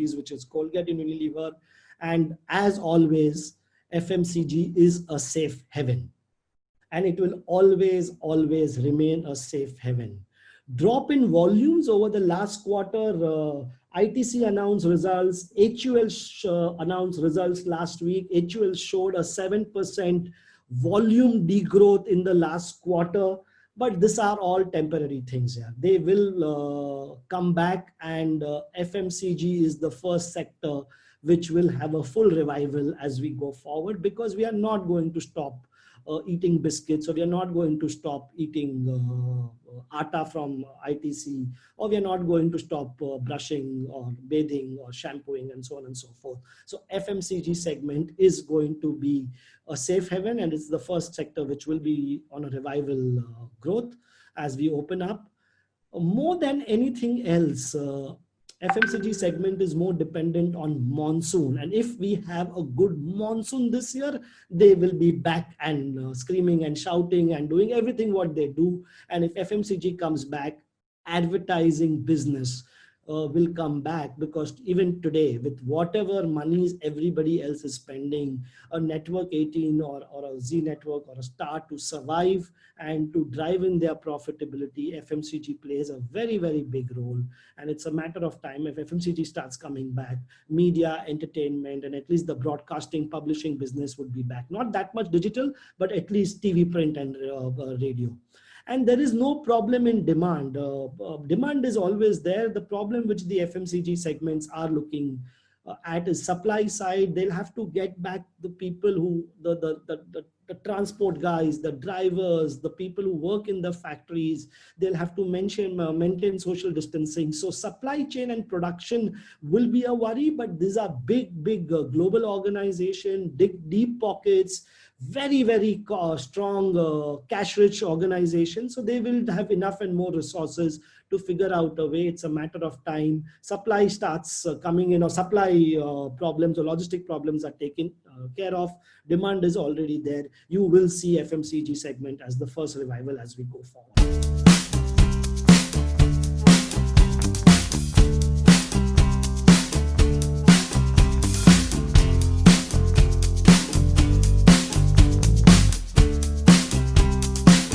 FMCGs, which is Colgate and Unilever. And as always, FMCG is a safe haven. And it will always, always remain a safe haven. Drop in volumes over the last quarter. ITC announced results. HUL announced results last week. HUL showed a 7% volume degrowth in the last quarter. But these are all temporary things. Yeah, they will come back, and FMCG is the first sector which will have a full revival as we go forward, because we are not going to stop eating biscuits, or we are not going to stop eating atta from ITC, or we are not going to stop brushing or bathing or shampooing and so on and so forth. So FMCG segment is going to be a safe haven, and it's the first sector which will be on a revival growth as we open up. More than anything else, FMCG segment is more dependent on monsoon. And if we have a good monsoon this year, they will be back and screaming and shouting and doing everything what they do. And if FMCG comes back, advertising business will come back, because even today, with whatever monies everybody else is spending, a Network 18 or a Z Network or a Star to survive and to drive in their profitability, FMCG plays a very, very big role. And it's a matter of time if FMCG starts coming back, media, entertainment, and at least the broadcasting, publishing business would be back. Not that much digital, but at least TV, print, and radio. And there is no problem in demand. Demand is always there. The problem which the FMCG segments are looking at is supply side. They'll have to get back the people who, the transport guys, the drivers, the people who work in the factories. They'll have to maintain social distancing. So supply chain and production will be a worry, but these are big global organization, deep pockets, very, very strong cash-rich organization. So they will have enough and more resources to figure out a way. It's a matter of time. Supply starts coming in, or supply problems or logistic problems are taken care of. Demand is already there. You will see FMCG segment as the first revival as we go forward.